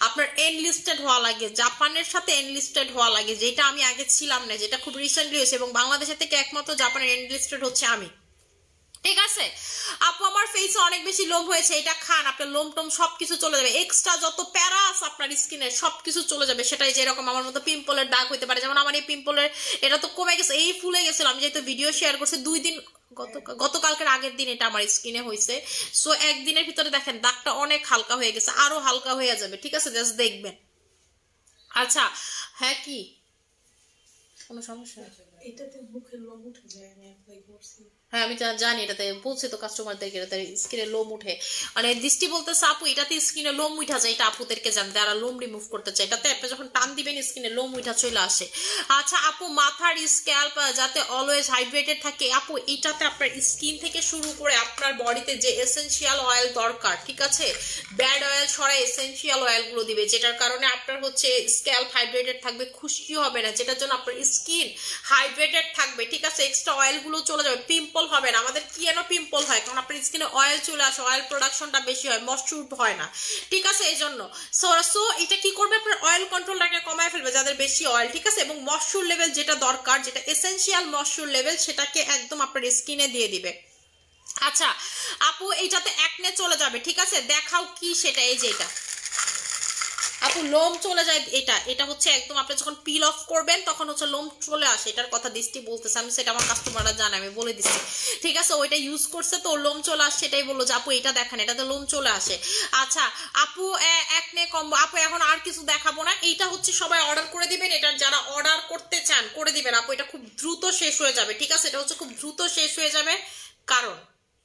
আপনার এনলিস্টেড হওয়া লাগে, জাপানের সাথে এনলিস্টেড হওয়া লাগে, যেটা আমি আগে ছিলাম না, যেটা খুব রিসেন্টলি হয়েছে, এবং বাংলাদেশের থেকে একমাত্র জাপানের এনলিস্টেড হচ্ছে আমি, ঠিক আছে। আপু আমার ফেসে অনেক বেশি লোম হয়েছে, এটা খান, আপনার লোম টোম সবকিছু চলে যাবে, এক্সট্রা যত প্যারা আছে আপনার স্কিনের সবকিছু চলে যাবে, সেটাই যেরকম আমার মতো পিম্পলের দাগ হইতে পারে, যেমন আমার এই পিম্পলের এটা তো কমে গেছে, এই ফুলে গেছিল, আমি যেহেতু ভিডিও শেয়ার করছি 2 দিন, গতকালকের আগের দিন এটা আমার স্কিনে হয়েছে, সো একদিনের ভিতরে দেখেন দাগটা অনেক হালকা হয়ে গেছে, আরো হালকা হয়ে যাবে, ঠিক আছে, জাস্ট দেখবেন। আচ্ছা হ্যাঁ, কি কোনো সমস্যা? এটাতে মুখের লোম উঠে যায়, আমি অ্যাপ্লাই করছি। হ্যাঁ আমি জানি, এটাতে বলছি তো কাস্টমারদেরকে, এটাতে স্কিনে লোম উঠে, মানে দৃষ্টি বলতেছে আপু এটাতে স্কিনে লোম উঠা যায়, এটা আপুদেরকে জানতে, যারা লোম রিমুভ করতে চায়, এটাতে আপনি যখন টান দিবেন স্কিনে লোম উঠা চলে আসে। আচ্ছা আপু মাথার স্ক্যাল্প যাতে অলওয়েজ হাইড্রেটেড থাকে, আপু এটাতে আপনার স্কিন থেকে শুরু করে আপনার বডিতে যে এসেনশিয়াল অয়েল দরকার, ঠিক আছে, ব্যাড অয়েল সরাই এসেনশিয়াল অয়েলগুলো দিবে, যেটার কারণে আপনার হচ্ছে স্ক্যাল্প হাইড্রেটেড থাকবে, খুশকি হবে না, যেটার জন্য আপনার স্কিন হাইড্রেটেড থাকবে, ঠিক আছে, এক্সট্রা অয়েলগুলো চলে যাবে, পিম্পল হবে না, আমাদের কি এনো পিম্পল হয়, কারণ আপনার স্কিনে অয়েল চলে আসে, অয়েল প্রোডাকশনটা বেশি হয়, ময়শ্চার হয় না, ঠিক আছে, এই জন্য সো এটা কি করবে, আপনার অয়েল কন্ট্রোলটাকে কমায় ফেলবে যাদের বেশি অয়েল, ঠিক আছে, এবং ময়শ্চার লেভেল যেটা দরকার, যেটা এসেনশিয়াল ময়শ্চার লেভেল, সেটাকে একদম আপনার স্কিনে দিয়ে দিবে। আচ্ছা আপু এইটাতে একনে চলে যাবে, ঠিক আছে, দেখাও কি সেটা, এই যে এটা আপু লোম চলে যায়, এটা হচ্ছে একদম আপনি যখন পিল অফ করবেন তখন হচ্ছে লোম চলে আসে, এটার কথা দৃষ্টি বলতেছে, আমি সেটা আমার কাস্টমাররা জানে, আমি বলে দিচ্ছি, ঠিক আছে? ওইটা ইউজ করছে তো লোম চলে আসছে, এটাই বললো যে আপু এটা দেখেন, এটাতে লোম চলে আসে। আচ্ছা আপু একনে কম্বো, আপু এখন আর কিছু দেখাবো না, এইটা হচ্ছে সবাই অর্ডার করে দিবেন, এটার যারা অর্ডার করতে চান করে দিবেন আপু, এটা খুব দ্রুত শেষ হয়ে যাবে, ঠিক আছে? এটা হচ্ছে খুব দ্রুত শেষ হয়ে যাবে, কারণ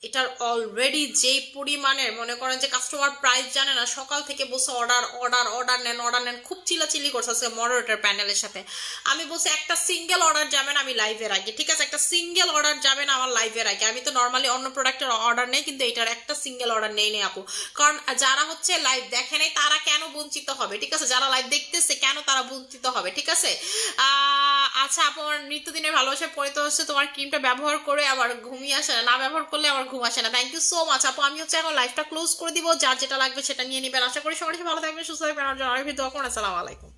এটার অলরেডি যেই পরিমাণের মনে করেন যে কাস্টমার প্রাইস জানে না, সকাল থেকে বসে অর্ডার অর্ডার অর্ডার নেন, খুব চিল্লাচিল্লি করছে আজকে মডারেটর প্যানেলের সাথে। আমি বলছি একটা সিঙ্গেল অর্ডার যাবেন আমি লাইভের আগে, ঠিক আছে? একটা সিঙ্গেল অর্ডার যাবেন আমার লাইভের আগে। আমি তো নর্মালি অন্য প্রোডাক্টের অর্ডার নেই, কিন্তু এটার একটা সিঙ্গেল অর্ডার নেই আপু, কারণ যারা হচ্ছে লাইভ দেখে নাই তারা কেন বঞ্চিত হবে, ঠিক আছে? যারা লাইভ দেখতেছে কেন তারা বঞ্চিত হবে, ঠিক আছে? আচ্ছা আপু আমার নিত্যদিনের ভালোবাসায় পরিত হচ্ছে তোমার ক্রিমটা ব্যবহার করে আমার ঘুমিয়ে আসে না, না ব্যবহার করলে আমার ঘুম আসে না। থ্যাংক ইউ সো মাচ আপু, আমি হচ্ছে এখন লাইভটা ক্লোজ করে দিব, যার যেটা লাগবে সেটা নিয়ে নেবেন। আশা করি সবাই ভালো থাকবেন, সুস্থ থাকবেন, আর জন্য অনেক দোয়া করুন। আসসালামু আলাইকুম।